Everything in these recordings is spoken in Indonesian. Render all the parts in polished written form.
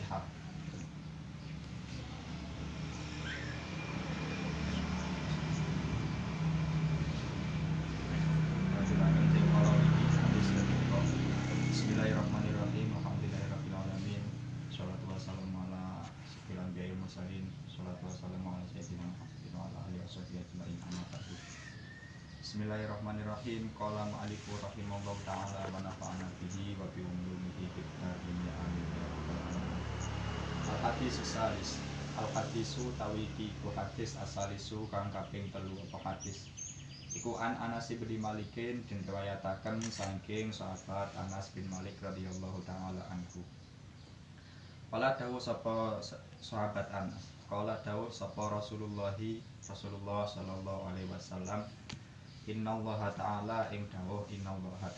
Al-Fatihah. Bismillahirrahmanirrahim. Alhamdulillahirabbil alamin. Shalatu wassalamu ala asyrofil anbiya'i wal mursalin. Shalatu wassalamu ala sayyidina Muhammadin wa ala alihi washabihi ajmain. Amma ba'du. Bismillahirrahmanirrahim. Qala mu'allifu rahimallahu ta'ala wa nafa'ana bihi wa bi ulumihi fid darin ya amin ya rabbal alamin. Al-hadisu salis. Al-hadisu tawiki ku hadis asalisu kang kaping 3 apa hadis. Iku Anas bin Malikin den riwayataken saking sahabat Anas bin Malik radhiyallahu taala anhu. Qala dawuh sapa sahabat Anas, qala dawuh sapa Rasulullah sallallahu alaihi wasallam, innallaha ta'ala ing dawuh innallaha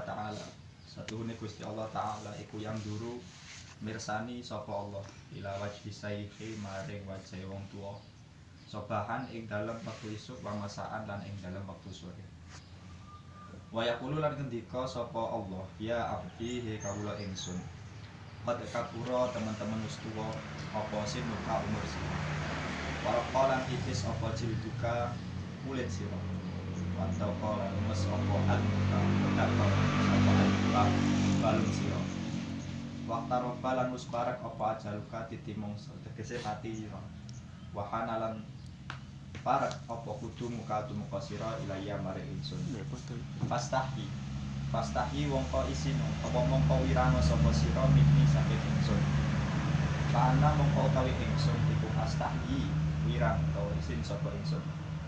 ta'ala satuhune Gusti Allah taala iku yang duru mirsani sapa Allah ila wajhi sayyi maring wajah wong tuwa sobahan ing dalam waktu isuk wa masaan lan ing dalam waktu sore. Wa yaqulu lan ngendika sapa Allah, ya abdi he kawula ingsun. Qad kabura teman-teman wis tuwa apa sin muka umur sira. Wa qalan itis apa jilduka kulit sira. Wa taqala lemes apa al-muka pendapat apa al-muka balung sira. Waktu robalan musbarak apa ajaluka titimong tegese mati sira. Wa hanalan parak apa kudu muka sira ilaya mare ingsun. Fastahi wongko isin apa mongko wiranga sapa sira mikni saking ingsun. Kana mongko utawi ingsun iku astahi wirang utawa isin sapa ingsun.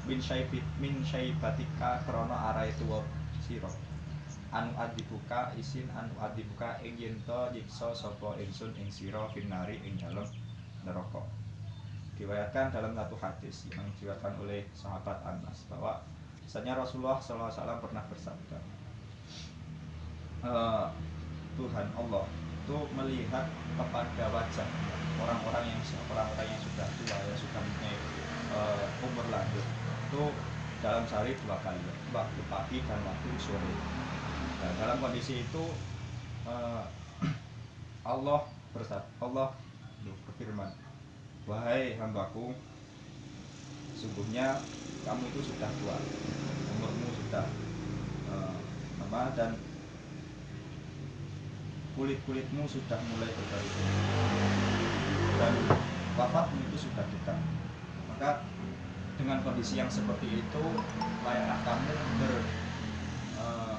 Min syaibatika krana arae tuwa sira. Anu adibuka isin anu adibuka ing yen to nyiksa sapa ingsun ing sira finari ing dalem neraka. Diriwayatkan dalam satu hadis yang diriwayatkan oleh sahabat Anas bahwa misalnya Rasulullah SAW pernah bersabda, Tuhan Allah itu melihat kepada wajah orang-orang yang sudah tua, yang sudah mempunyai umur lanjut itu dalam sehari 2 kali, waktu pagi dan waktu sore. Nah, dalam kondisi itu Allah berfirman, wahai hambaku, sungguhnya kamu itu sudah tua, umurmu sudah dan kulitmu sudah mulai berbaris dan wafatmu itu sudah dekat. Maka dengan kondisi yang seperti itu layaklah kamu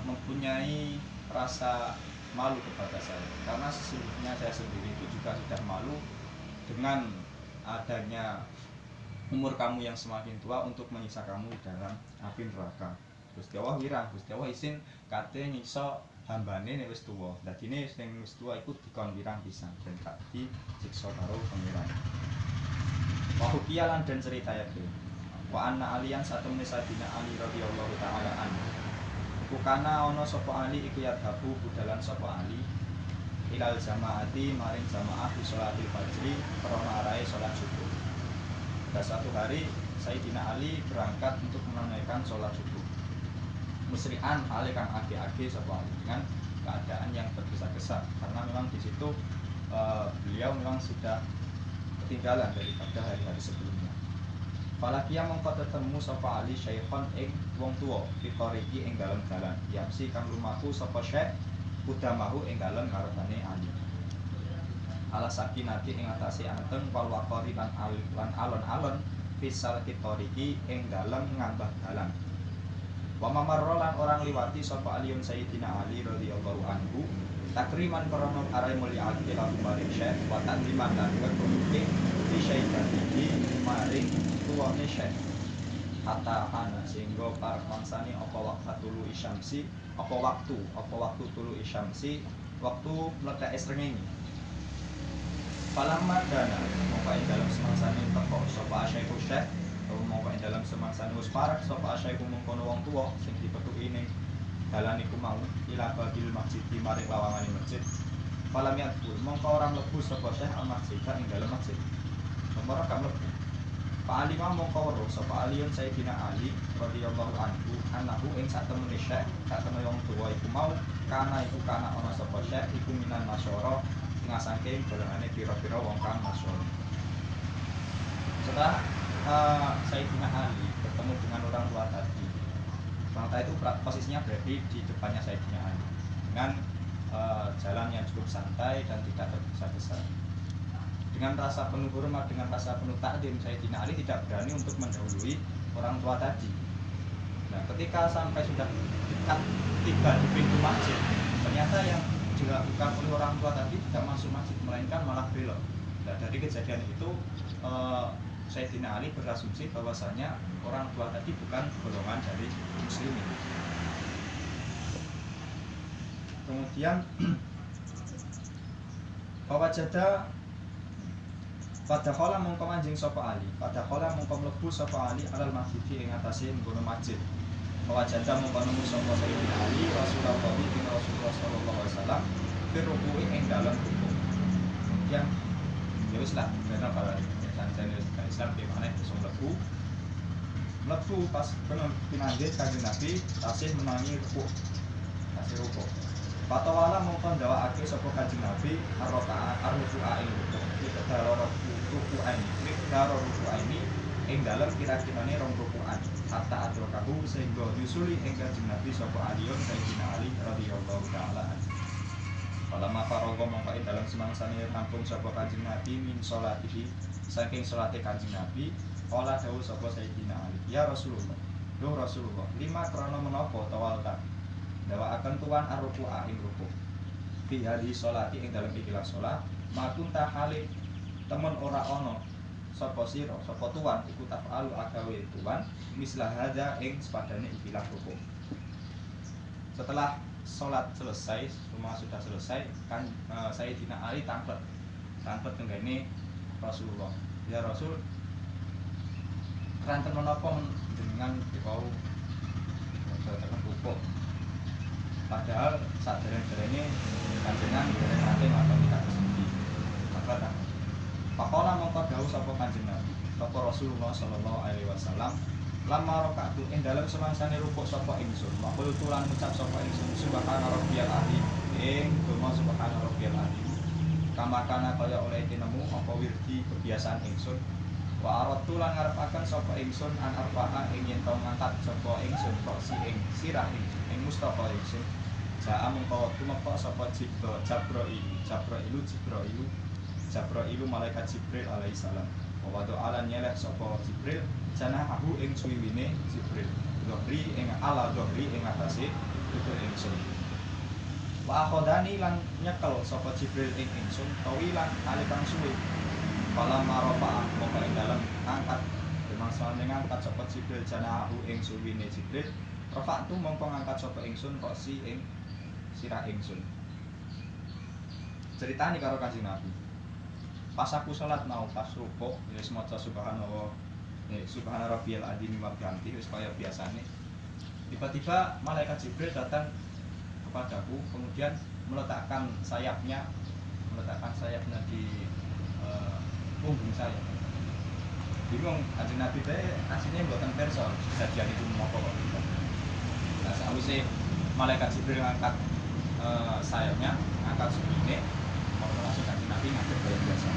mempunyai rasa malu kepada saya, karena sesungguhnya saya sendiri itu juga sudah malu dengan adanya umur kamu yang semakin tua untuk menyiksa kamu dalam api neraka. Gusti Allah wirang, Gusti Allah isin kate nyiksa hambane nek wis tuwa. Dadine sing wis tuwa iku dikon wirang pisan ben gak disiksa karo pengiran. Wa hukiyalan dan ceritayake. Wa anna aliyan satemene sadina Ali radhiyallahu taala anhu. Bukana ana sapa Ali iku yadhabu budalan sapa Ali ilal jamaati maring jamaah di sholatil fajri karena arai sholat subuh. Pada suatu hari Sayyidina Ali berangkat untuk menunaikan sholat subuh. Musri'an Ali kang age-age sapa Ali dengan keadaan yang tergesa-gesa karena memang di situ beliau memang sudah ketinggalan daripada hari-hari sebelumnya. Falakia mongko tetemu sapa Ali syaikhon ing wong tuwa fiqariki ing dalam dalan yamsi kang lumaku sapa syekh udamahu ing dalem ngarepane Ali. Ala sakinati ing atase anteng wal waqari lan alon-alon fisal kitoriki ing dalem ngambah dalan. Wa mamarro lan orang liwati sapa Aliun Sayyidina Ali radhiyallahu anhu takriman krana arai mulya ati lan maring syekh wa takriman lan keruke di syaikatihi maring tuwane syekh. Hatta ana sehingga para mangsani apa waqtulu isyamsi apa waktu tulu isyamsi waktu meletak srengenge. Falamma dana mongko ing dalam semangsane teko sapa asyaiku syekh utawa mongko ing dalam semangsane wis parek sapa asyaiku mongko wong tuwa sing dipethuki ning dalan iku mau ila babil masjid maring lawangane masjid. Falam yadkhul mongko ora mlebu sapa syekh al masjid ing dalam masjid. Nomor gak mlebu. Pak Ali mongko weruh sapa Aliun Sayyidina Ali radhiyallahu anhu anahu ing satemene syekh satemene wong tuwa iku mau kana ana sapa syekh iku minan masyara setengah saking golongane pira-pira wong kang masyhur. Setelah Sayyidina Ali bertemu dengan orang tua tadi, orang tua itu posisinya berada di depannya Sayyidina Ali dengan jalan yang cukup santai dan tidak tergesa-gesa. Dengan rasa penuh hormat, dengan rasa penuh takdim, Sayyidina Ali tidak berani untuk mendahului orang tua tadi. Nah, ketika sampai sudah dekat tiba di pintu masjid, ternyata yang dilakukan oleh orang tua tadi tidak masuk masjid, melainkan malah belok. Nah, dari kejadian itu Sayyidina Ali berasumsi bahwasanya orang tua tadi bukan golongan dari muslimin. Kemudian wajada pada kala mongko manjing sapa Ali, pada kala mongko mlebu sapa Ali alal masjid ing atase nggono masjid. Wajada mongko nemu sapa Sayyidina Ali Rasulullah bin Rasulullah sallallahu alaihi wasallam berruku'i ing dalem rukuk. Yang ya wis lah, karena para sanjane Islam di mana iso mlebu pas penuh pinanggih Kanjeng Nabi tasih menangi rukuk. Tasih rukuk. Patawala mongko ndawakake sapa Kanjeng Nabi ar-ruku'a ing rukuk. Iki daro ruku'a ini ing dalem kira-kirane rong ruku'an. Hatta adrakahu sehingga yusuli ing Kanjeng Nabi sapa Aliun Sayyidina Ali radhiyallahu taala anhu. Falamma faragha mongko ing dalem semangsane rampung sapa Kanjeng Nabi min sholatihi saking salate Kanjeng Nabi, kala dawuh sapa Sayyidina Ali, ya Rasulullah, duh Rasulullah, lima krana menapa tawalta ndawakaken tuan ar-ruku'a ing rukuk. Fi hadhihi sholati ing dalem ikilah salat, makunta hale temen ora ana sapa sira sapa tuan iku tafalu agawe tuan mislah hadza ing sepadane ikilah rukuk. Setelah sholat selesai, semua sudah selesai, kan Sayyidina Ali tanglet tenggene Rasulullah. Ya Rasul, keranten menapa dengan dikau tekan rukuk. Padahal sadhereng-derenge kanjengan nate nglakoni kados iki. Maka pakola mongko dawuh sapa Kanjeng Nabi, sapa Rasulullah sallallahu alaihi wasallam, lama rakaatu ing dalem semangsane rukuk sapa ingsun, maqul tulan ngucap sapa ingsun subhana rabbiyal azim, ing donga subhana rabbiyal azim. Kamakana kaya oleh tinemu apa wirdi kebiasaan ingsun. Wa aratu lan ngarepaken sapa ingsun an arfa'a ing yen to ngangkat sapa ingsun roksi ing sirah ing mustafa ingsun. Ja'a mengko tumeka sapa Jibrailu malaikat Jibril alaihi salam. Wa do'alan nyeleh sapa Jibril janahu ing suwiwine Jibril. Dohri ing ala dohri ing atase tutur ingsun. Wa khodani lan nyekel sapa Jibril ing ingsun tawilan alikang suwi. Kala marofa mongko ing dalem angkat dimaksane ngangkat sapa Jibril janahu ing suwine Jibril. Rafa'tu mongko ngangkat sapa ingsun roksi ing sirah ingsun. Ceritani karo Kanjeng Nabi. Pas aku salat mau pas rukuk wis maca subhanallah subhana rabbiyal azim wa bihamdihi wis kaya biasane. Tiba-tiba malaikat Jibril datang kepadaku kemudian meletakkan sayapnya di punggung saya. Bingung Kanjeng Nabi teh asline mboten pirsa kejadian itu menapa kok. Nah, sawise malaikat Jibril ngangkat sayapnya, ngangkat subine, langsung Kanjeng Nabi ngadep kaya biasa.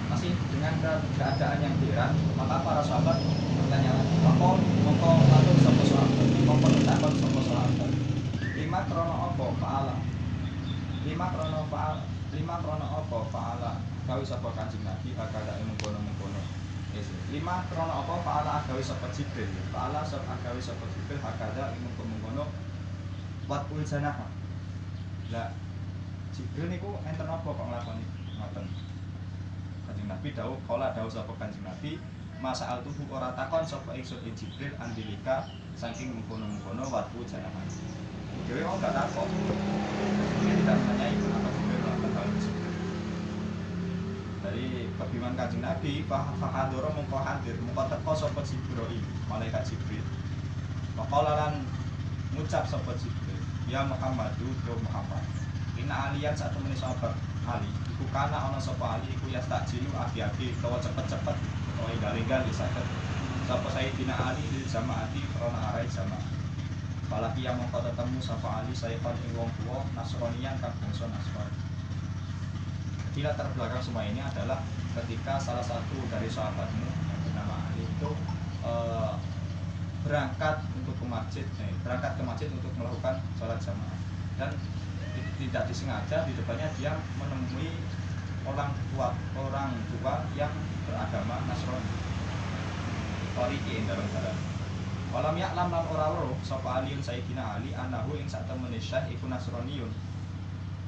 Masih dengan keadaan yang heran, maka para sahabat bertanya lagi, mongko lalu sapa sahabat, mongko takon sapa sahabat. Lima krono apa faala gawe sapa Kanjeng Nabi hakada mengkono-mengkono. Lima krono apa faala gawe sapa Jibril. Faala sapa gawe sapa Jibril hakada mengkono-mengkono watul janah. Lah Jibril niku enten apa kok nglakoni ngoten. Kanjeng Nabi dawuh kala dawuh sapa Kanjeng Nabi masal tubuh ora takon sapa ingsun Jibril andilika saking mengkono-mengkono watul janah. Dewe mau gak takon. Dia tidak menanyai kenapa Jibril melakukan hal tersebut. Dari kebimbangan Kanjeng Nabi, fahadoro mongko hadir, mongko teko sapa Jibril, malaikat Jibril. Maqala lan ngucap sapa Jibril, ya Muhammadu do Muhammad. Inna aliyan sak temene sahabat Ali, iku kana ana sapa Ali iku yastajilu agi-agi utawa cepet-cepet utawa enggal-enggal disaged. Sapa Sayyidina Ali di jamaati krana arai jamaah. Apalagi yang mongko tetemu sapa Ali sayfan ing wong tuwa Nasraniyan kang bangsa Nasrani. Di latar belakang semua ini adalah ketika salah satu dari sahabatmu yang bernama Ali itu berangkat ke masjid untuk melakukan sholat jamaah, dan tidak disengaja di depannya dia menemui orang tua yang beragama Nasrani. Qari'in dalam dalam walam ya'lam lan ora weruh sapa aliun Sayyidina Ali anahu ing sak temene Syekh iku Nasraniyun.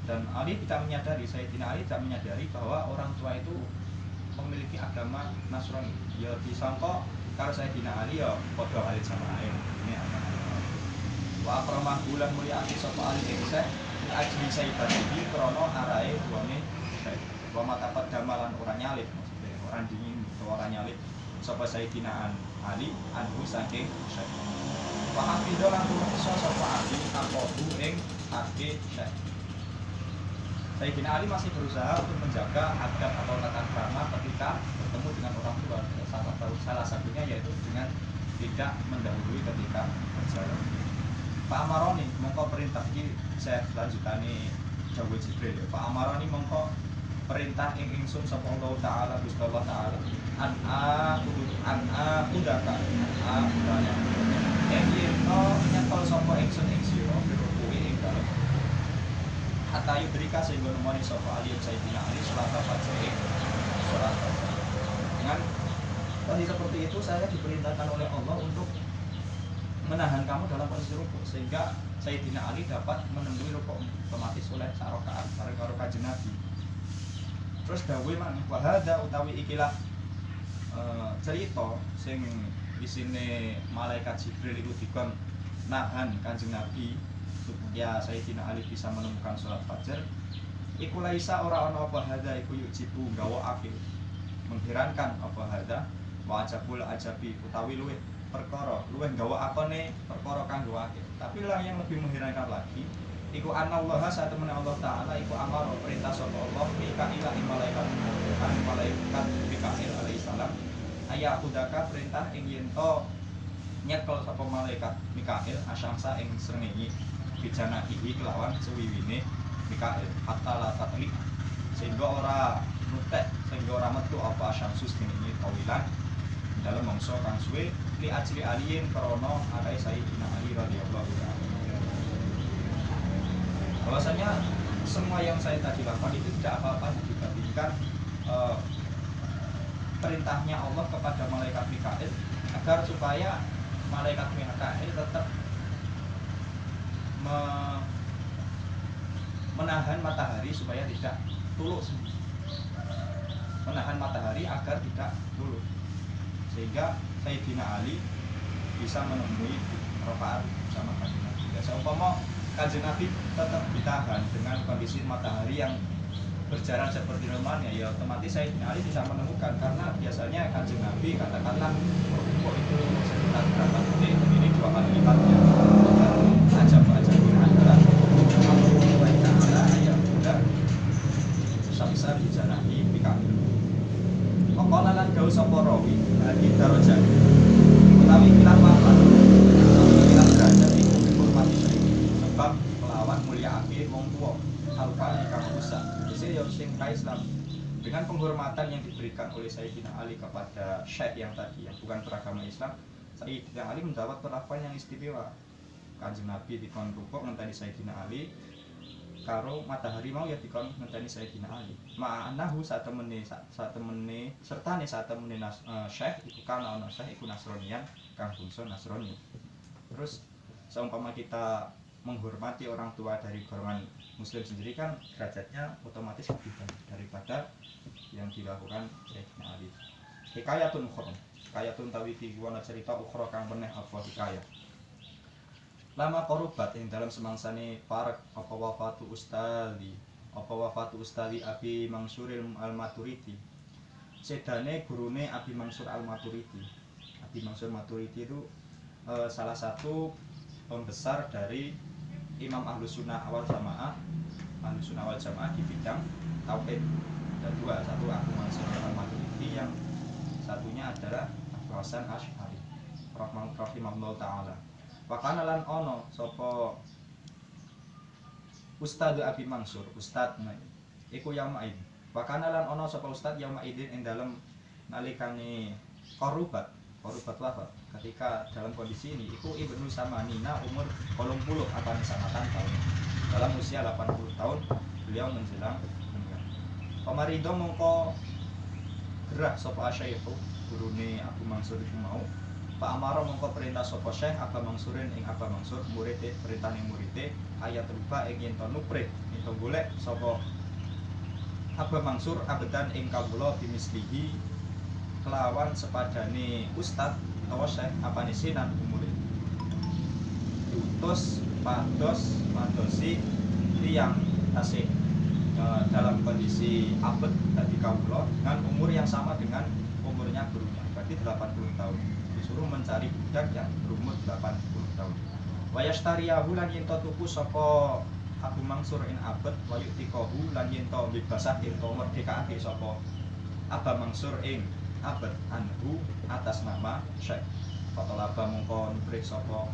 Dan Ali tidak menyadari, Sayyidina Ali tidak menyadari bahwa orang tua itu memiliki agama Nasrani. Ya disangka karo Sayyidina Ali ya padha Ali jamaah. Ini agama. Wa akramah bulan mulia ati sapa Ali ing Syekh ajli sayyidati krana arahe wone Syekh. Wa matapat damalan ora nyalip, maksudnya orang dingin atau orang nyalip sapa Sayyidina Ali anhu saking Syekh. Wa hafidho lan iso sapa Ali aqodu ing ake Syekh. Sayyidina Ali masih berusaha untuk menjaga adab atau tata krama ketika bertemu dengan orang tua. Salah satunya yaitu dengan tidak mendahului ketika berjalan. Pak Amaroni mongko perintah iki saya lanjutane Jawa Jibril. Pak Amaroni mongko perintah ing ingsun sapa Allah taala Gusti Allah taala udaka udanya yen nyantol sapa ingsun ing sira kuwi ing dalem hatta yudrika sehingga nemoni sapa Ali Sayyidina Ali salat fajr. Dengan kondisi seperti itu saya diperintahkan oleh Allah untuk menahan kamu dalam posisi rukuk sehingga Sayyidina Ali dapat menemui rukuk otomatis oleh sak rakaat bareng karo Kanjeng Nabi. Terus dawuh man wa hadza utawi ikilah cerita sing isine malaikat Jibril itu dikon nahan Kanjeng Nabi supaya Sayyidina Ali bisa menemukan sholat fajar. Iku laisa ora ana apa hadza iku yujibu gawa akil mengherankan apa hadza wa ajabul ajabi utawi luwih perkara luwih gawa akone perkara kang gawa akil. Tapi lah yang lebih mengherankan lagi iku anallaha satemene Allah taala iku amaro perintah sapa Allah Mikail ing malaikat Mikail alaihi salam aya kudaka perintah ing yen to nyekel sapa malaikat Mikail asyamsa ing srengenge bijana iki kelawan suwiwine Mikail hatta la tatli sehingga ora nutek sehingga ora metu apa asyamsus ini tawilan dalam mangsa kang suwe li ajli aliyin krana akai Sayyidina Ali radhiyallahu anhu. Bahwasanya semua yang saya tadi lakukan itu tidak apa-apa dibandingkan perintahnya Allah kepada malaikat Mikail agar supaya malaikat Mikail tetap menahan matahari supaya tidak tuluk, menahan matahari agar tidak tuluk, sehingga Sayyidina Ali bisa menemui rakaat sama Kanjeng Nabi. Ya, seumpama Kanjeng Nabi tetap ditahan dengan kondisi matahari yang berjarak seperti lemahnya, ya otomatis Sayyidina Ali bisa menemukan, karena biasanya Kanjeng Nabi katakanlah kok itu sekitar berapa detik, ini 2 kali lipatnya. Ajab-ajabin antara Allah Ta'ala yang udah samsa bijanahi Mikail. Maqala lan gaul sapa rawi hadi darajat utawi kilah papat kilah derajat iku dihormati sebab melawan mulyaake wong tuwa alfa kang rusak. Isi yo sing Islam dengan penghormatan yang diberikan oleh Sayyidina Ali kepada Syekh yang tadi yang bukan beragama Islam, Sayyidina Ali mendapat perlakuan yang istimewa. Kanjeng Nabi dikon rukuk ngenteni Sayyidina Ali, karo matahari mau ya dikon ngenteni Sayyidina Ali. Ma'anahu satemene sertane satemene Syekh iku kana ana Syekh iku Nasranian kang bangsa Nasrani. Terus seumpama kita menghormati orang tua dari golongan muslim sendiri kan derajatnya otomatis lebih tinggi daripada yang dilakukan Sayyidina Ali. Hikayatun ukhra, hikayatun tawiki wana cerita ukhra kang meneh apa hikayat. Lama korubat yang dalam semangsane parek apa wafatu ustadi Abi Mansuril Al-Maturidi. Sedane gurune Abi Mansur Al-Maturidi. Abi Mansur Maturidi itu salah satu pembesar dari Imam Ahlus Sunnah wal Jamaah di bidang tauhid. Ada dua, satu Abu Mansur Al-Maturidi, yang satunya adalah Abu Hasan Asy'ari rahimahullah taala. Wakana lan ono sapa Ustadz Abi Mansur, Ustadz iku Yamain. Wakana lan ono sapa ustad yauma idin ing dalem nalikane korubat wafat. Ketika dalam kondisi ini iku Ibnu Samanina umur 80 akan sanatan tahun. Dalam usia 80 tahun beliau menjelang meninggal. Pamarido mongko gerah sapa Syekhu gurune Abu Mansur iku mau. Pak Amaro mongko perintah sapa Syekh Aba Mansurin ing Aba Mansur murite perintah ning murite ayat ruba ing yen to nuprit ento golek sapa Aba Mansur abedan ing kawula bimislihi kelawan sepadane ustad utawa Syekh apane sinan umure. Diutus madosi tiyang tasih dalam kondisi abad tadi kawula dengan umur yang sama dengan umurnya gurunya, berarti 80 tahun. Disuruh mencari budak yang berumur 80 tahun. Wayastariyahu lan yen tuku sapa Abu Mansur in abad wayutikahu lan yen bebasake utawa merdekake sapa Aba Mansur ing abad anhu atas nama Syekh. Fatolaba mongko nuprik sapa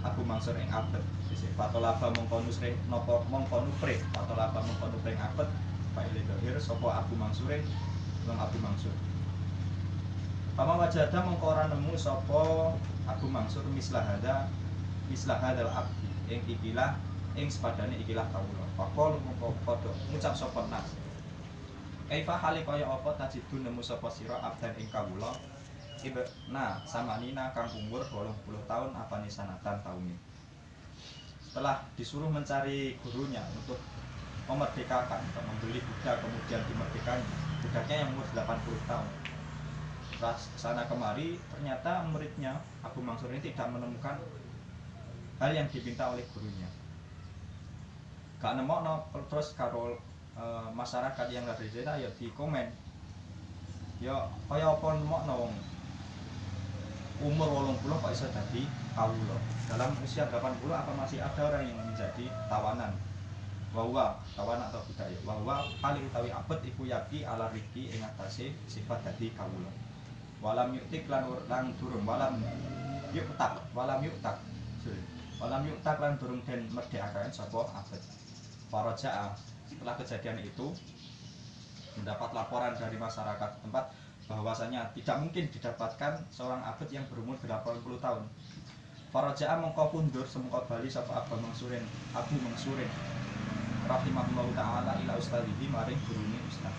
Abu Mansur ing abad. Fatolaba mongko nusrih napa mongko nuprik. Fatolaba mongko nuprik abad faile dohir sapa Abu Mansur ing Abu Mansur. Pama wajada mongko ora nemu sapa Abu Mansur mislahadal abdi ing ikilah ing sepadane ikilah kawula. Faqol mongko padha ngucap sapa nas. Kaifa hale kaya apa tajidun nemu sapa sira abdan ing kawula ibna samanina kang umur 80 tahun apane sanatan taune. Setelah disuruh mencari gurunya untuk memerdekakan atau membeli budak kemudian dimerdekani, budaknya yang umur 80 tahun. Setelah sana kemari ternyata muridnya Abu Mansur ini tidak menemukan hal yang diminta oleh gurunya. Gak nemokno terus karo masyarakat yang ada di sana ya di komen. Ya kaya apa nemokno wong umur 80 kok iso dadi kawula. Dalam usia 80 apa masih ada orang yang menjadi tawanan? Wawa tawanan atau budaya. Wawa kali utawi abet iku yaki ala riki ing atase sifat dadi kawula. Walam yuktik lan durung walam yuktak lan durung den merdekaken sapa abet. Faraja'a setelah kejadian itu mendapat laporan dari masyarakat tempat bahwasanya tidak mungkin didapatkan seorang abad yang berumur 80 tahun. Faraja'a mongko pundur semengko bali sapa Abu Mansurin rahimahullah taala ila ustadzihi maring gurune ustaz.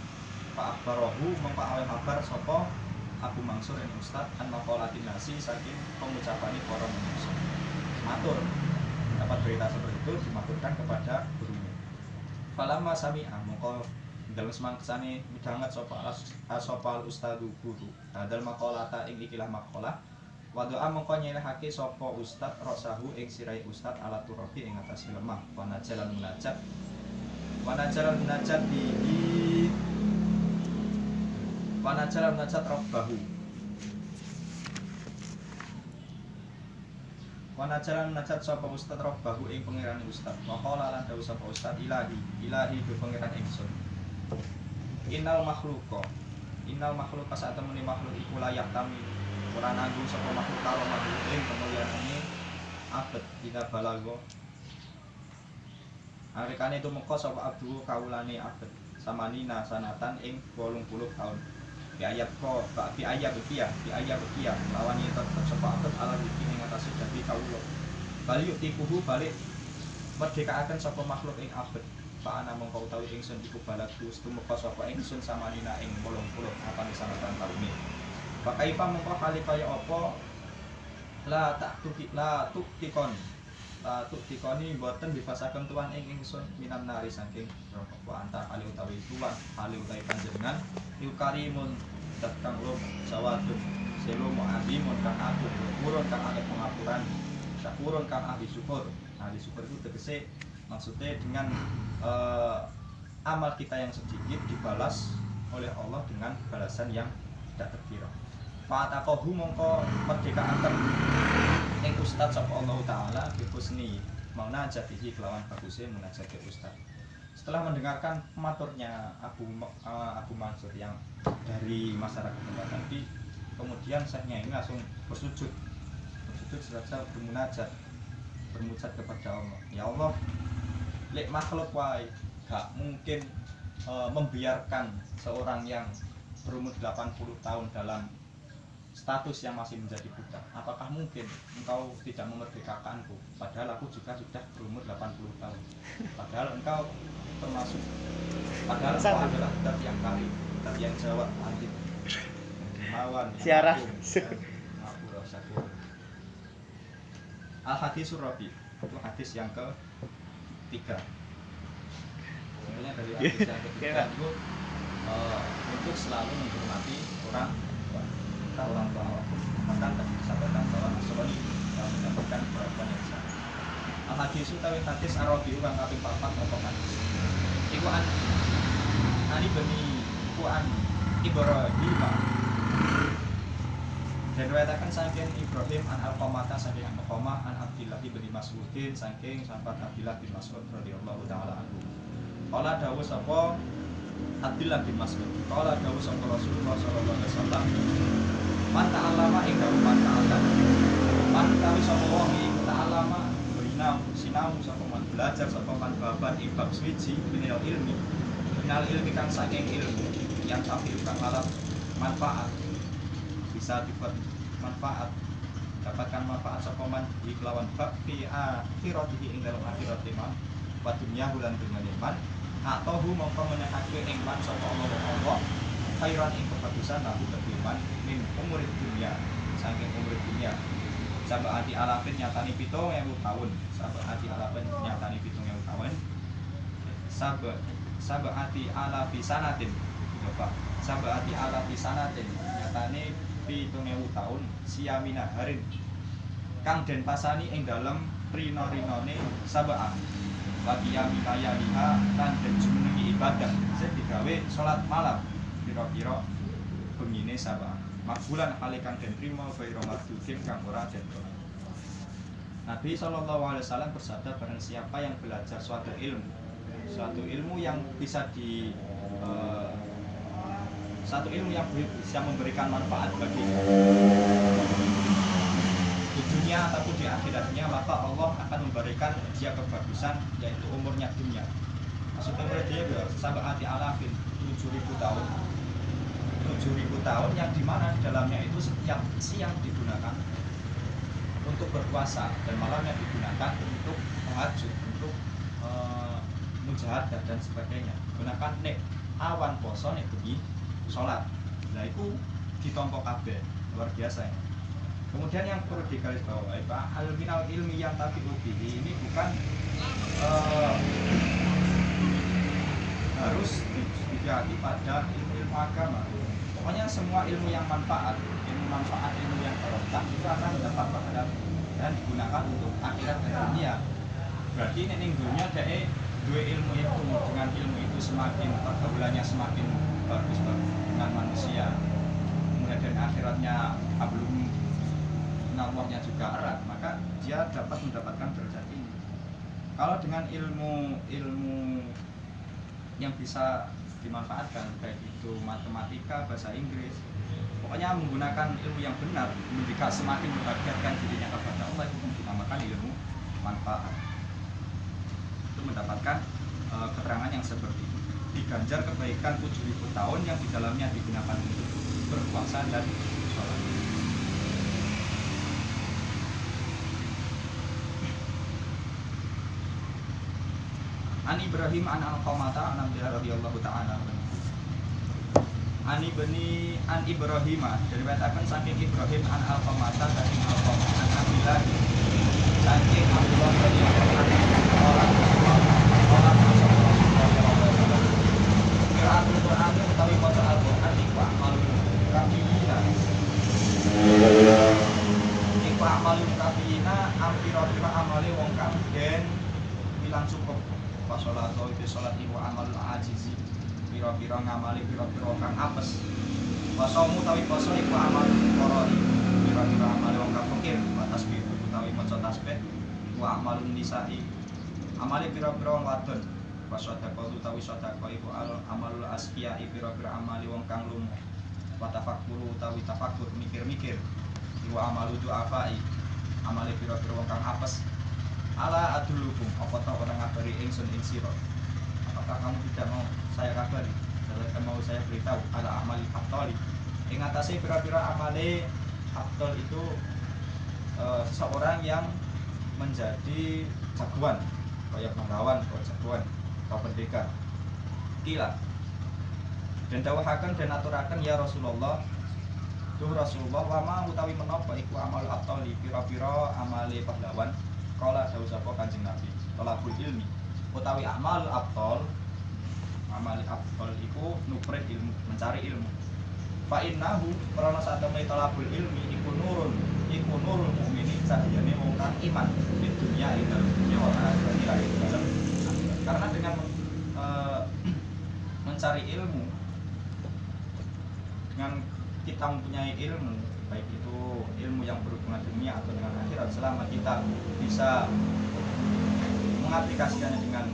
Pak Akbarahu mongko awe kabar sapa Abu Mansur ing ustaz an maqalatin nasi saking pengucapane para manusia. Matur dapat berita seperti itu dimaturkan kepada gurunya. Falamma sami'a mongko dalam semangsane midanget sapa ustadu guru hadal maqalata ing ikilah maqalah wa doa mongko nyelehake sapa ustad rasahu ing sirai ustad ala turabi ing atas lemah wanajalan munajat bihi wanajalan munajat rabbahu wanajalan munajat sapa ustad rabbahu ing pangeran ustad maqala lan dawuh sapa ustad ilahi do pangeran ingsun. Innal makhluqa saat temene makhluk iku layak kami ora nanggung sapa makhluk karo makhluk ing kemuliaane abet tidak balago arekane itu meka sapa abdu kaulane abet samanina sanatan ing 80 tahun bi ayat bekia lawan yen tetep sapa abet ala iki ing atase dadi kawula bali yutipuhu balik merdekaaken sapa makhluk ing abet. Pak ana mongko utawi ingsun iku balagku tumeka sapa ingsun samanina ing 80 apa sanatan taune. Pakaipa mongko kali kaya apa la tuktikoni mboten bifasaken tuan ing ingsun minan nari saking neraka. Wa anta kali utawi tuan kali utawi panjenengan yukarimun datang lo sawadun selo mu'adimun kang aku kurun kang akeh pengapuran syakurun kang ahli syukur. Ahli syukur itu tegese maksudnya dengan amal kita yang sedikit dibalas oleh Allah dengan balasan yang tidak terkira. Fa'atakohu mongko merdeka akan ing ustad sapa Allah taala bi husni munajatihi kelawan baguse munajati ustad. Setelah mendengarkan maturnya Abu Mansur yang dari masyarakat tempat tadi, kemudian syekhnya ini langsung bersujud serta bermunajat kepada Allah. Ya Allah, lek makhluk wae gak mungkin membiarkan seorang yang berumur 80 tahun dalam status yang masih menjadi budak? Apakah mungkin engkau tidak memerdekakanku padahal aku juga sudah berumur 80 tahun, padahal engkau termasuk, padahal engkau adalah budak yang kari, budak yang jawab anti mawan siarah al hadis Rabi, itu hadis yang ketiga. Sebenarnya dari hadis yang ketiga itu untuk selalu menghormati orang tua. Bahkan tadi disampaikan bahwa Nasrani mendapatkan perlakuan yang sama. Al hadis utawi hadis Arabi kang kaping 4 apa hadis. Iku ani bani kuan Ibrahim. Dan riwayataken saking Ibrahim an Alqamah saking Alqamah an Abdillah bin Mas'udin saking sahabat Abdillah bin Mas'ud radhiyallahu taala anhu. Qala dawuh sapa Abdillah bin Mas'ud, qala dawuh sapa Rasulullah sallallahu alaihi wasallam, man ta'allama ing dawuh man ta'allama. Man tawi sapa wong ing ta'allama berinam sinau sapa man belajar sapa man baban ing bab suci minal ilmi. Minal ilmi kang saking ilmu yang tapi kang alam manfaat, bisa dibuat manfaat, dapatkan manfaat sapa man di kelawan bab fi akhiratihi ing dalam akhirat man wa dunya lan dunyane man atau mongko menehake ing man sapa Allah khairan ing kebagusan lahu kedhe man min umur dunya saking umur dunya sabati alafin nyatani 7.000 tahun, sabati alafin nyatani 7.000 tahun, sabati alafi sanatin Pak, sabati alafi sanatin nyatane 7.000 tahun siamina harin kang den pasani ing dalem rino-rinone sabah bagi yamina liha lan den jumenengi ibadah sing digawe salat malam pira-pira bengine sabah makbulan kalikan den trima baira mardudin kang ora den tolak. Nabi sallallahu alaihi wasallam bersabda, barang siapa yang belajar suatu ilmu yang bisa satu ilmu yang bisa memberikan manfaat bagi di dunia ataupun di akhiratnya, maka Allah akan memberikan dia kebagusan, yaitu umurnya dunia. Maksudnya dia sab'ati alafin 7.000 tahun, 7.000 tahun yang dimana dalamnya itu setiap siang digunakan untuk berpuasa dan malamnya digunakan untuk tahajud, untuk mujahadah dan sebagainya. Gunakan nek awan poso nek bengi sholat. Nah itu ditompo kabeh, luar biasa ya. Kemudian yang perlu digarisbawahi, Pak, al-minal ilmi yang tapi ubihi ini bukan harus didihati pada ilmu agama. Pokoknya semua ilmu yang manfaat, ilmu yang barokah itu akan mendapat pahala dan digunakan untuk akhirat dan dunia. Berarti ini dunia deh dua ilmu itu, dengan ilmu itu semakin pergaulannya semakin bagus dengan manusia, kemudian dan akhiratnya belum namanya juga erat, maka dia dapat mendapatkan derajat ini. Kalau dengan ilmu yang bisa dimanfaatkan, baik itu matematika, bahasa Inggris, pokoknya menggunakan ilmu yang benar, jika semakin mendekatkan dirinya kepada Allah, itu dinamakan ilmu manfaat. Itu mendapatkan keterangan yang seperti itu. Diganjar kebaikan 7.000 tahun yang di dalamnya digunakan untuk berpuasa dan sholat. An Ibrahim an Alqamata an Abdillah radhiyallahu ta'ala an Ibrahim diriwayatkan saking Ibrahim an Alqamata saking Alqamah an Abdillah saking Abdullah radhiyallahu anhu qiraatul Qur'an utawi maca Al-Qur'an iku amal kafiyina ampira-pira amale wong kang den ilang cukup pas salat itu salat iku amal ajizi pira-pira ngamali pira-pira kang apes wasomu utawi poso iku amal korori pira-pira amale wong kang fakir tasbih utawi maca tasbih wa amalun nisa'i amale pira-pira wong wadon wasodaqah utawi sedekah iku amalul asqiya pira-pira amali wong kang lumpuh wa tafakkur utawi tafakkur mikir-mikir iku amalu du'afai amale pira-pira wong kang apes ala adulukum apa ta orang ngabari ingsun ing sira apakah kamu tidak mau saya kabari saya beritahu ala amali afdali ing atase pira-pira amale afdal itu seseorang yang menjadi jagoan kayak pahlawan atau jagoan atau pendekar. Kila dan dawahaken dan aturaken ya Rasulullah duh Rasulullah wama utawi menapa iku amal afdali pira-pira amale pahlawan. Kala dawuh sapa Kanjeng Nabi talabul ilmi utawi amal afdal iku nupret ilmu mencari ilmu. Fa innahu karena saat temui talabul ilmi iku nurul mukmini cahayane wong kang iman di dunia ing dalem dunia wa akhirati lan ing dalem akhirat. Karena dengan mencari ilmu, dengan kita mempunyai ilmu, baik itu ilmu yang berhubungan dunia atau dengan akhirat, selama kita bisa mengaplikasikannya dengan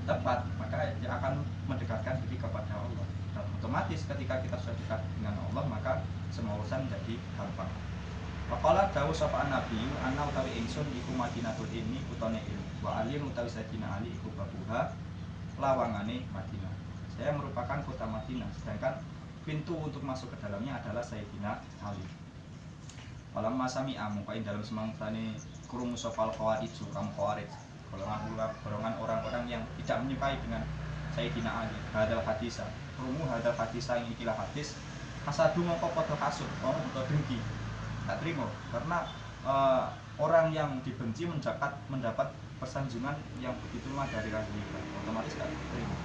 tepat, maka dia akan mendekatkan diri kepada Allah. Dan otomatis ketika kita sudah dekat dengan Allah, maka semua urusan menjadi gampang. Faqala dawuh sapa Nabi ana utawi ingsun iku Madinatul ilmi kutane ilmu wa alim utawi Sayyidina Ali iku babuha lawangane Madinah. Saya merupakan kota Madinah, sedangkan pintu untuk masuk ke dalamnya adalah Sayyidina Ali. Falam masami mongko ing dalem semangsane krungu sapa al-khawarij kaum khawarij, golongan orang-orang yang tidak menyukai dengan Sayyidina Ali. Hadal hadisa, krungu hadal hadisa ing ikilah hadis, hasadu mongko padha hasud, utawa dengki. Tak terima karena orang yang dibenci mendapat persanjungan yang begitu lemah dari Rasulullah, otomatis tak terima.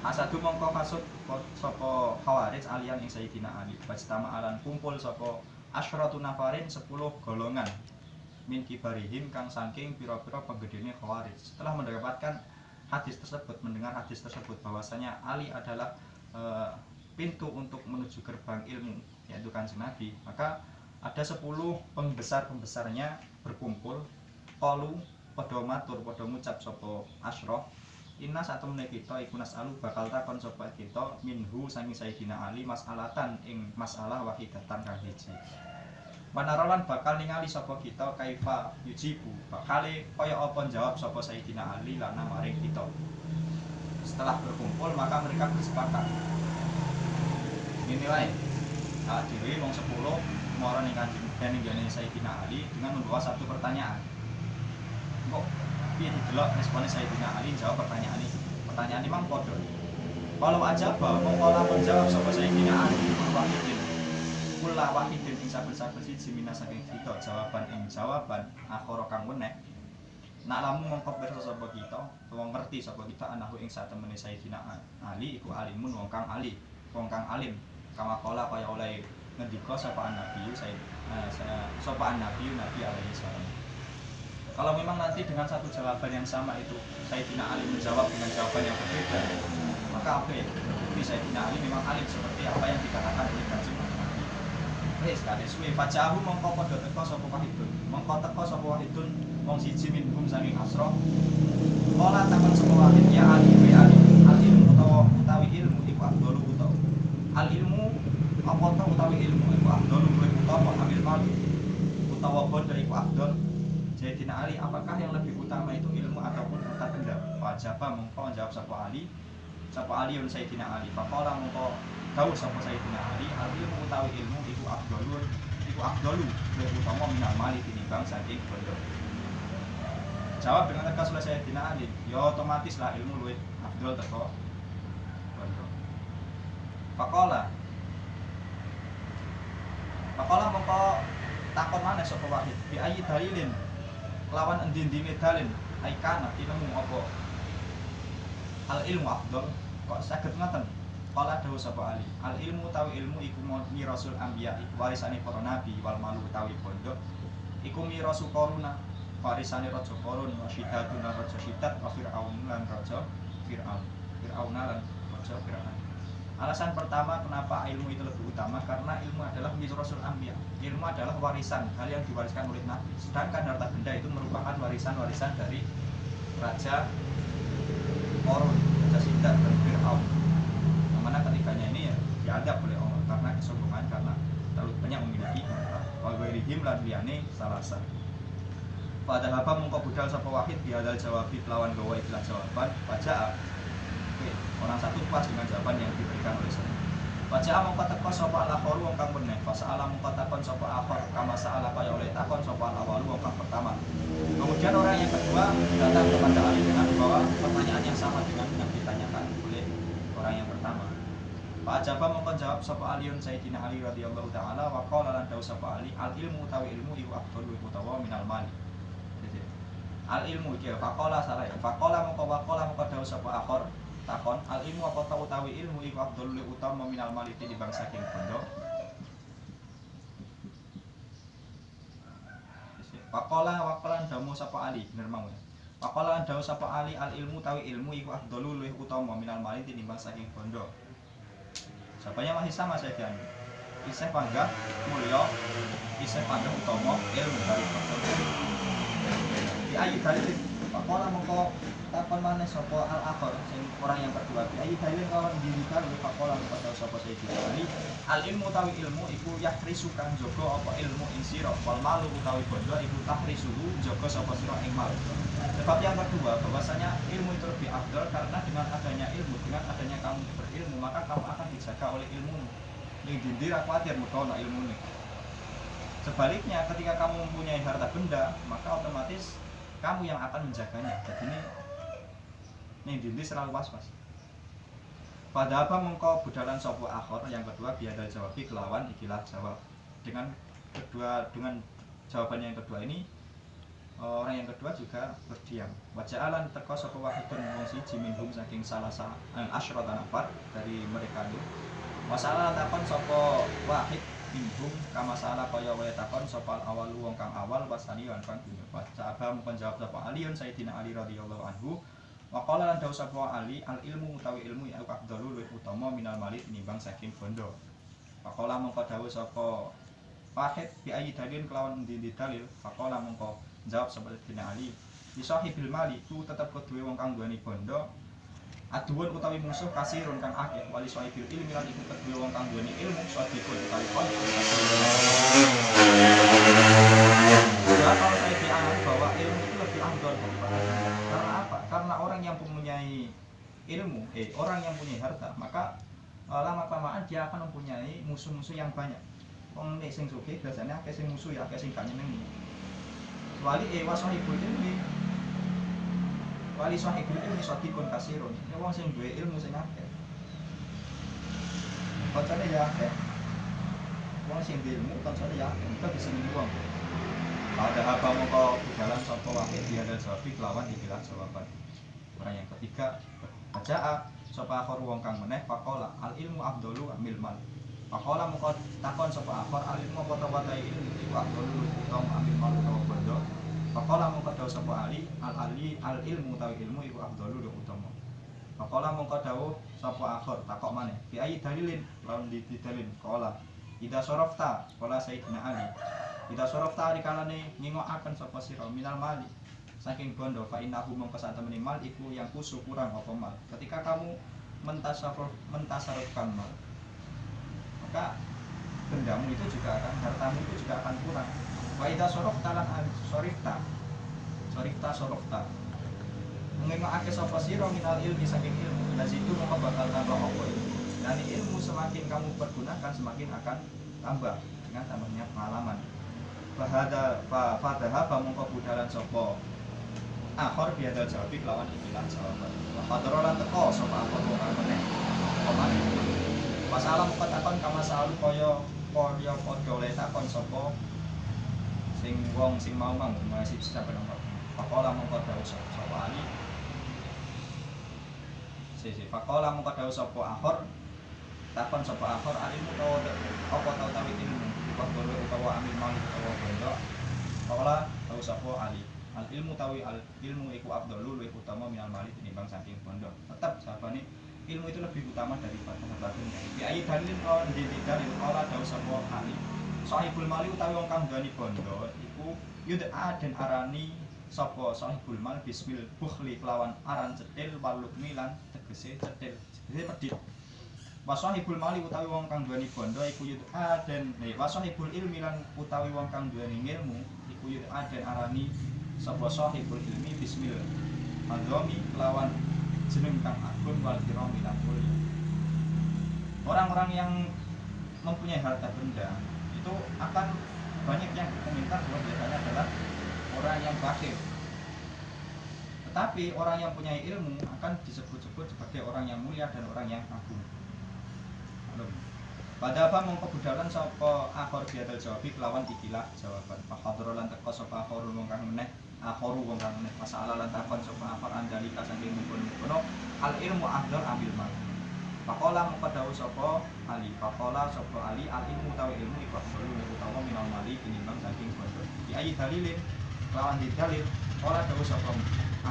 Asadu mongko kasut sapa khawarij alian ing Sayyidina Ali. Bajtama alan kumpul sapa asyratu nafarin 10 golongan min kibarihim kang saking pira-pira penggedene khawarij. Setelah mendapatkan hadis tersebut, mendengar hadis tersebut bahwasanya Ali adalah pintu untuk menuju gerbang ilmu, yaitu Kanjeng Nabi, maka ada 10 pembesar-pembesarnya berkumpul. Qalu padha matur padha ngucap sapa asyrah, inna satu menit kita iku nasalu bakal takon sapa kita minhu sangi Sayyidina Ali masalatan ing masalah wahidatan kang hiji. Panaralan bakal ningali sapa kita kaifa yujibu bakale kaya apa jawab sapa Sayyidina Ali lana maring kita. Setelah berkumpul maka mereka bersepakat dinilai dhewe wong 10 mara ning Kanjeng Sayyidina Ali dengan membawa satu pertanyaan. Kok piye didelok responnya Sayyidina Ali jawab pertanyaan ini. Pertanyaan ini memang podo. Kalau aja mongko lamun jawab sapa Sayyidina Ali wahidin. Kula wahidin ing saben-saben siji mina saking kita jawaban ing jawaban akhara kang wenek. Nak lamun mongko pirsa sapa kita, wong ngerti sapa kita anahu ing satemene Sayyidina Ali iku alimun wong kang ali, wong kang alim. Kama kala kaya oleh ngendika sapa Nabi Nabi alaihi salam. Kalau memang nanti dengan satu jawaban yang sama itu Sayyidina Ali menjawab dengan jawaban yang berbeda, maka oke, ini Sayyidina Ali memang alim seperti apa yang dikatakan oleh Kanjeng Nabi. Wis kate suwe fajahu mongko padha teka sapa wahidun. Mongko teka sapa wahidun wong siji minhum saking asra. Kala takon sapa wahid ya Ali wa Ali. Al ilmu utawi ilmu iku afdalu utawa. Al ilmu apa utawi ilmu iku afdalu utawa amil malu. Utawa bondo iku afdal. Sayyidina Ali, apakah yang lebih utama itu ilmu ataupun harta benda? Wajaba mongko jawab sapa Ali un Sayyidina Ali. Faqala mongko dawuh sapa Sayyidina Ali, al ilmu utawi ilmu iku afdalu luwih utama minal mali tinimbang saking bondo. Jawab dengan tegas oleh Sayyidina Ali, ya otomatis lah ilmu luwih afdal teko bondo. Faqala mongko takon maneh sapa wahid bi ayyi dalilin lawan endi-endine dalil aikana ilmu apa al ilmu afdal kok saged ngoten. Kala dawuh sapa Ali, al ilmu utawi ilmu iku mirasul anbiya, warisane para nabi, wal malu utawi bondo iku mirasu Qaruna, warisane raja Qarun, wa Syidatun lan raja Syidat, wa Fir'aun lan raja Fir'aun lan raja Fir'aun. Alasan pertama kenapa ilmu itu lebih utama, karena ilmu adalah mirasul anbiya. Ilmu adalah warisan, hal yang diwariskan oleh Nabi. Sedangkan harta benda itu merupakan warisan-warisan dari Raja Qarun, Raja Syidat dan Fir'aun. Yang mana ketiganya ini ya diadab oleh Allah karena kesombongan, karena terlalu banyak memiliki harta. Wa ghairihim lan liyane salasa. Padahal apa mengko budal sapa wahid biadal jawab lawan gawa ikhlas jawaban. Wajah Orang satu puas dengan jawaban yang diberikan oleh saya. Baca mongko teko sapa al-akhir wong kang meneh, fasala mongko takon sapa akhir kama sa'ala kaya oleh takon sapa al-awwal wong kang pertama. Kemudian orang yang kedua datang kepada Ali dengan membawa pertanyaan yang sama dengan yang ditanyakan oleh orang yang pertama. Pak Ajaba mongko jawab sapa Aliun Sayyidina Ali radhiyallahu taala wa qala lan dawu sapa Ali al ilmu utawi ilmu iku afdhalu utawa minal mali. Al ilmu iki faqala salah faqala mongko waqala mongko dawu sapa akhir takon al ilmu apa ta utawi ilmu iku afdhalu utama minal mali di bangsa saking bondo. Waqala dawu sapa Ali bener mau. Waqala dawu sapa Ali al ilmu tawi ilmu iku afdhalu luwih utama minal mali tinimbang saking bondo. Sapanya masih sama saya kan. Isih panggah mulya, isih panggah utama ilmu dari bondo. Di ayat dalil faqala mongko takon maneh sapa al-akhir sing orang yang kedua bi ayat dalil kawan dirikan faqala pada sapa sayyidina Ali al ilmu tawi ilmu iku yahrisu kang jaga apa ilmu ing sira wal malu utawi bondo iku tahrisuhu jaga sapa sira ing mal. Sebab yang kedua bahwasanya ilmu itu lebih afdal karena dengan adanya ilmu, dengan adanya kamu berilmu maka kamu akan dijaga oleh ilmu. Ning dindir aku khawatir mergo ana ilmune. Sebaliknya ketika kamu mempunyai harta benda maka otomatis kamu yang akan menjaganya. Jadi ini dindir selalu was-was. Pada apa mengkau budalan sopo akhir yang kedua biadal jawabi kelawan ikilah jawab. Dengan jawabannya yang kedua ini orang yang kedua juga berdiam. Waja'alan teko sopo wahidun wong siji minhum saking salah asyrata nafar dari mereka itu. Masalah takon sopo wahid minhum kama salah kaya wae takon sopo awal wong kang awal wasani lan kang dunya. Waja'aba mungkin jawab sopo Aliun Sayyidina Ali radhiyallahu anhu. Waqala lan dawu sapa Ali al ilmu utawi ilmu ya afdhalu luwih utama minal mali tinimbang saking bondo. Waqala mongko dawu sapa Wahid bi ayyi dalil kelawan endi dalil. Waqala mongko jawab sapa Sayyidina Ali di sahibil mali ku tetep keduwe wong kang duweni bondo aduun utawi musuh kasirun kang akeh wali sahibil ilmi lan iku keduwe wong kang duweni ilmu sadikun utawi kon. Ya kalau saya dianggap bahwa ilmu itu lebih afdal karena apa? Karena orang yang mempunyai ilmu, orang yang punya harta, maka lama-kelamaan dia akan mempunyai musuh-musuh yang banyak. Wong nek sing sugih biasanya akeh sing musuh ya akeh sing gak nyenengi. Wali wasahibul ilmi. Wali sahibul ilmi sadikun kasirun. Ya wong sing duwe ilmu sing akeh. Kancane ya akeh. Wong sing duwe ilmu kancane ya akeh, kita bisa wong. Pada apa mongko budalan sapa wahid dia ada jawab kelawan ikilah jawaban. Orang yang ketiga baca sapa akhir wong kang meneh faqala al ilmu afdalu amil mal. Faqala mongko takon sapa akhir al ilmu apa tawatai ilmu iku afdalu utama amil mal utawa bondo. Faqala mongko dawu sapa Ali al ilmu tawi ilmu iku afdalu utama. Faqala mongko dawu sapa akhir takok maneh bi ayi dalilin lawan didalil qala ida sorofta qala Sayyidina Ali ida sorofta rikalane ngingokaken sapa sira minal mali saking bondo fa innahu mongko sak temene mal iku yang kusu kurang apa mal. Ketika kamu mentasarufkan mal maka bendamu itu juga akan hartamu itu juga akan kurang. Wa ida sorofta lan sorifta ngingokake sapa sira minal ilmi saking ilmu lazitu mongko bakal tambah apa ilmu. Dan ilmu semakin kamu pergunakan semakin akan tambah dengan tambahnya pengalaman. Fadahaba mongko budalan sapa akhir biadal jawab lawan ikilah jawaban. Fadarolan teko sapa akhir wong meneh. Pemane. Masalah mongko takon kama salu kaya padha oleh takon sapa sing wong sing mau masih sampe nomor. Faqala mongko dawuh sapa Ali. Faqala mongko dawuh sapa akhir takon sapa akhir alimu apa tau tawi ilmu waktu utawa amil malik utawa bondo. Faqala dawuh sapa Ali al ilmu tawi al ilmu iku afdalu luwih utama minal malik tinimbang saking bondo. Tetap sabane ilmu itu lebih utama daripada harta benda. Bi ayi dalil dalil qala dawuh sapa Ali sahibul mali utawi wong kang duweni bondo iku yud'a den arani sapa sahibul mal bismil bukhli kelawan aran cetil waluk milan tegese cetil tegese pedhit. Wasahibul mali utawi wong kang duweni bondo iku yud'a den wasahibul ilmi lan utawi wong kang duweni ilmu iku yud'a den arani sapa sahibul ilmi bismil madhomi kelawan jeneng kang agung wal kirami lan mulya. Orang-orang yang mempunyai harta benda itu akan banyak yang berkomentar bahwa biasanya adalah orang yang fakir. Tetapi orang yang punya ilmu akan disebut-sebut sebagai orang yang mulia dan orang yang agung. Pada apa mengkebudalan sapa akhir biadal jawabi kelawan ikilah jawaban. Fakadro lan teko sapa akhirul wong kang meneh, akhiru wong kang meneh masalah lan takon sapa akhir andalika saking mumpun-mumpun al ilmu afdal ambil mal. Pakola mengko dawuh sapa Ali, pakola sapa Ali al ilmu utawi ilmu iku afdalu utawa minal mali tinimbang saking bondo. Di ayat dalilin lawan dalil ora dawuh sapa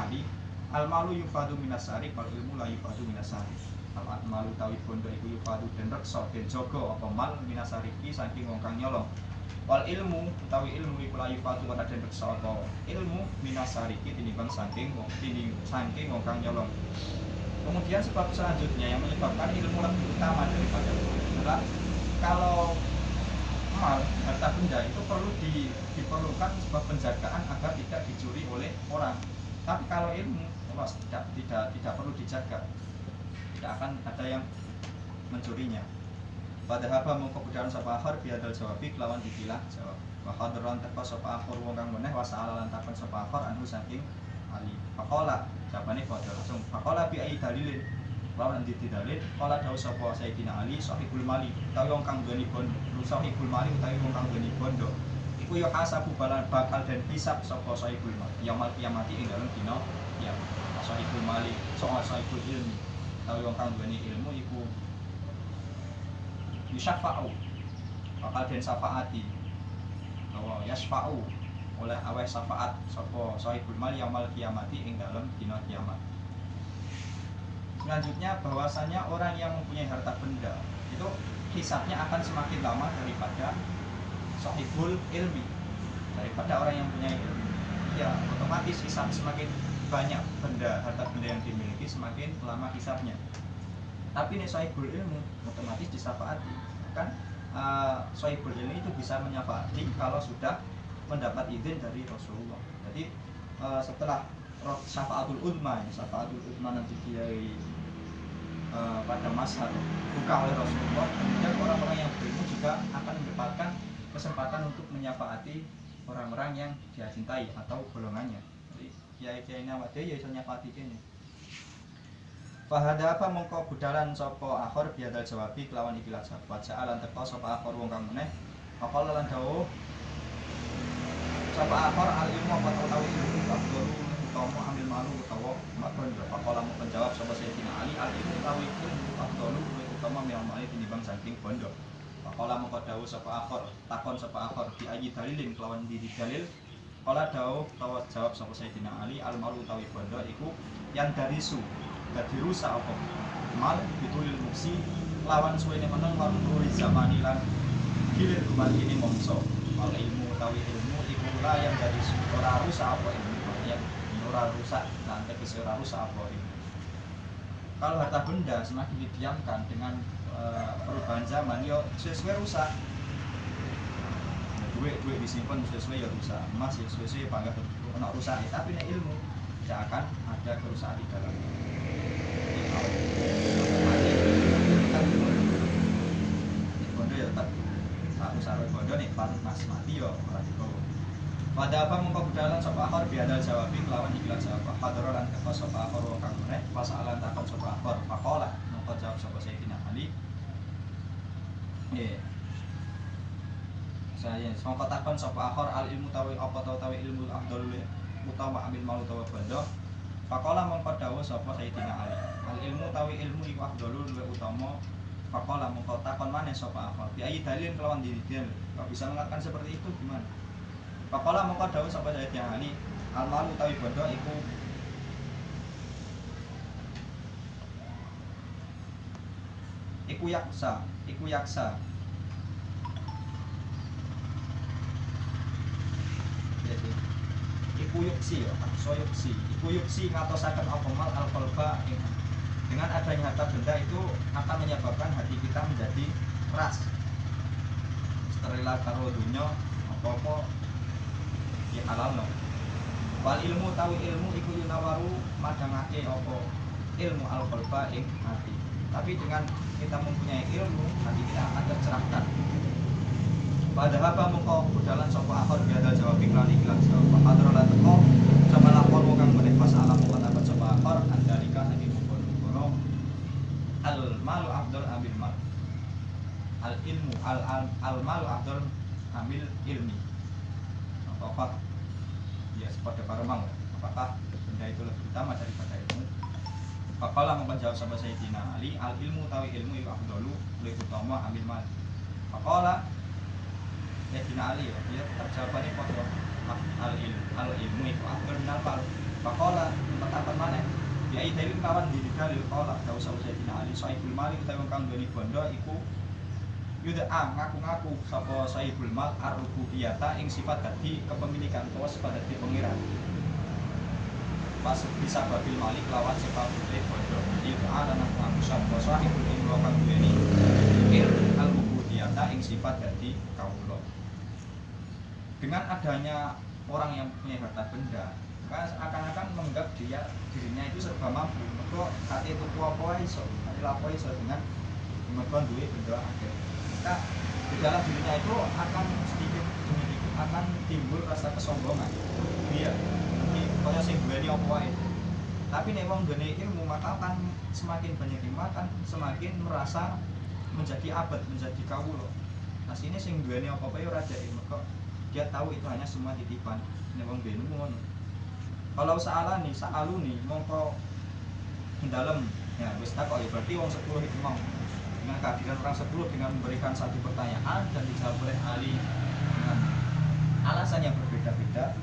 Ali al malu yufadu minasari wal ilmu la yufadu minasari. Al malu utawi bondo iku yufadu den reksa den jaga apa mal minasariki saking wong kang nyolong. Wal ilmu utawi ilmu iku la yufadu ora den reksa apa ilmu minasariki tinimbang saking wong kang nyolong. Kemudian sebab selanjutnya yang menyebabkan ilmu lebih utama daripada adalah kalau mal harta benda itu perlu diperlukan sebuah penjagaan agar tidak dicuri oleh orang. Tapi kalau ilmu tidak perlu dijaga, tidak akan ada yang mencurinya. Pada haba mengkebudahan sapa akhir biadal jawabi kelawan dikilah jawab. Wa hadron teko sapa akhir wong kang meneh wasala lan takon sapa akhir anu saking Ali. Faqala jawabane padha langsung. Faqala bi ayi dalilin. Lawan ndi dalil? Qala dawuh sapa Sayyidina Ali sahibul mali. Utawi wong kang duweni bondo. Sahibul mali utawi wong kang duweni bondo. Iku ya hasabu bakal den hisab sapa sahibul mali. Yaumul kiamati ing dalem dina kiamat. Sahibul mali, soal sahibul ilmi. Utawi wong kang duweni ilmu iku yusyafa'u. Bakal den syafaati. Bahwa yasfa'u oleh aweh syafaat sapa sahibul mal yaumul kiamati ing dalem dina kiamat. Selanjutnya bahwasanya orang yang mempunyai harta benda itu hisabnya akan semakin lama daripada sahibul ilmi, daripada orang yang punya ilmu. Ya, otomatis hisab semakin banyak harta benda yang dimiliki semakin lama hisabnya. Tapi nih sahibul ilmu otomatis disyafaati. Kan sahibul ilmi itu bisa menyafaati kalau sudah mendapat izin dari Rasulullah. Jadi setelah syafaatul udma nanti kiai pada masa buka oleh Rasulullah, kemudian orang-orang yang berilmu juga akan mendapatkan kesempatan untuk menyafaati orang-orang yang dia cintai atau golongannya. Jadi kiai-kiai nawade ya iso nyafaati kene. Fahada apa mongko budalan sapa akhir biadal jawabi kelawan ikilah jawab. Ja'alan teko sapa akhir wong kang meneh. Maqala lan dawuh sapa akhir al ilmu apa utawi ilmu afdalu utawa amil malu utawa makon pakola mau menjawab sapa Sayyidina Ali al ilmu utawi ilmu afdalu utawa amil malu tinimbang saking bondo. Pakola mau dawuh sapa akhir takon sapa akhir di ayi dalilin kelawan di dalil. Kala dawuh utawa jawab sapa Sayyidina Ali al malu utawi bondo iku yang dari su dadi rusak apa mal bitulil muksi lawan suwene meneng lan nuri zamani lan gilir kembali ini mongso. Wal ilmu utawi ilmu iku yang dari ora rusak apa ilmu ya ora rusak lan tegese ora rusak apa ilmu. Kalau harta benda semakin didiamkan dengan perubahan zaman yo sesuai rusak. Duit disimpan sesuai ya rusak, emas ya sesuai bangga kena rusak, tapi nek ilmu tidak akan ada kerusakan di dalamnya. Bondo ya tetap rusak bondo nek pas mati yo ora digowo. Pada apa mengko budalan sapa akhir biadal jawabi kelawan ikilah jawab. Hadara lan teko sapa akhir wong kang meneh pasalan takon sapa akhir. Faqala mengko jawab sapa Sayyidina Ali. Saya mengko takon sapa akhir al ilmu tawi apa tawi ilmu afdalul utawa amil malu utawa bondo. Faqala mengko dawuh sapa Sayyidina Ali. Al ilmu tawi ilmu iku afdalul utama. Faqala mengko takon maneh sapa akhir. Bi ayi dalil kelawan dalil. Kok bisa mengatakan seperti itu gimana? Pakola mongko dawuh sapa Sayyidina Ali al malu utawi bondo iku yaksa iku yuksi ngatosaken apa mal al qalba dengan adanya harta benda itu akan menyebabkan hati kita menjadi keras steril karo dunya apa-apa halal no. Wal ilmu tawi ilmu iku yunawaru madangake apa ilmu al-qalba ing hati. Tapi dengan kita mempunyai ilmu, hati kita akan tercerahkan. Pada apa mengkau budalan sapa akhir biada jawab iklan iklan jawab padrola teko sama lapor kang meneh masalah mung kata sapa akhir andalika saking mungkon al malu afdal ambil mal al ilmu al malu afdal ambil ilmi. Apakah ya seperti para mang, apakah benda itu lebih utama daripada ilmu? Faqala mongkon jawab sama Sayyidina Ali, al ilmu tawi ilmu iku afdalu lebih utama ambil mal. Faqala Sayyidina Ali ya tetap jawabannya pada al ilmu iku afdal minal mal. Faqala matakan mana? Ya dalil kawan di dalil qala dawu Sayyidina Ali sahibul mal utawi wong kang duweni bondo iku yud'a ngaku-ngaku sapa sahibul mal ar-rububiyata ing sifat dadi kepemilikan utawa sifat dadi pengiran. Pas bisa babil malik lawan sebab boleh bondo yud'a lan ngaku sapa sahibul ilmu kang duweni al-rububiyata ing sifat dadi kawula. Dengan adanya orang yang punya harta benda, maka akan menganggap dirinya itu serba mampu. Mergo hati itu apa iso, hati lapo iso dengan mergo duwe benda akeh. Maka di dalam dirinya itu akan sedikit demi sedikit akan timbul rasa kesombongan. Iya, kaya sing duweni apa wae. Tapi nek wong duweni ilmu maka akan semakin banyak ilmu akan semakin merasa menjadi abad, menjadi kawula. Nah sini sing duweni apa-apa ya ora ada ilmu kok. Dia tahu itu hanya semua titipan. Nek wong duweni ngono. Kalau sa'aluni mongko dalam ya wis takok ya berarti wong 10 itu mau dengan kehadiran orang 10 dengan memberikan satu pertanyaan dan dijawab oleh Ali dengan alasan yang berbeda-beda.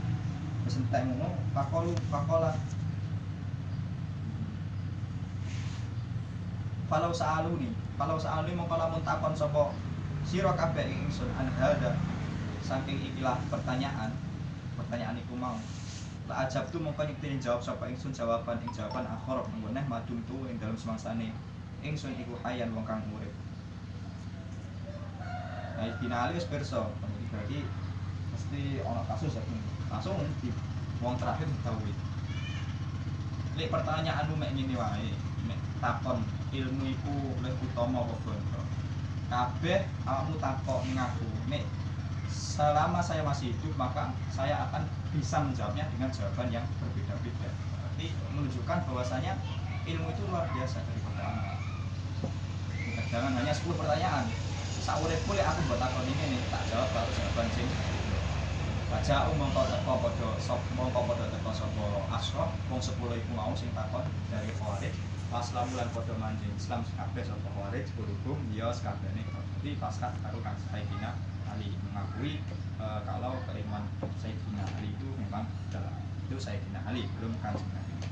Wis entek ngono faqala Kalau sa'aluni mongko lamun takon sapa sira kabeh ingsun an hada saking ikilah pertanyaan iku mau la ajab tu mongko nyekti jawab sapa ingsun jawaban akhir meneh madum tu ing dalam semangsane ingsun iku hayan wong kang urip. Nah, dinali wis pirsa, berarti mesti ana kasus langsung di wong terakhir ditawi. Lek pertanyaanmu mek ngene wae, mek takon ilmu iku luwih utama apa bondo. Kabeh awakmu takok ngaku nek selama saya masih hidup maka saya akan bisa menjawabnya dengan jawaban yang berbeda-beda. Berarti menunjukkan bahwasanya ilmu itu luar biasa daripada amal. Jangan hanya 10 pertanyaan. Sauripku lek aku mbok takoni ngene tak jawab karo jawaban sing baca mongko padha teko sapa asrof wong 10 iku mau sing takon dari Khawarij. Pas lamulan padha manjing Islam kabeh sapa Khawarij berhubung ya sakabehane. Jadi pasrah karo Kang Sayyidina Ali mengakui kalau keimanan Sayyidina Ali itu memang dalam itu Sayyidina Ali belum Kanjeng Nabi.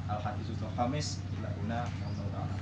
Al-Hadis Khamis ila guna Allah Taala.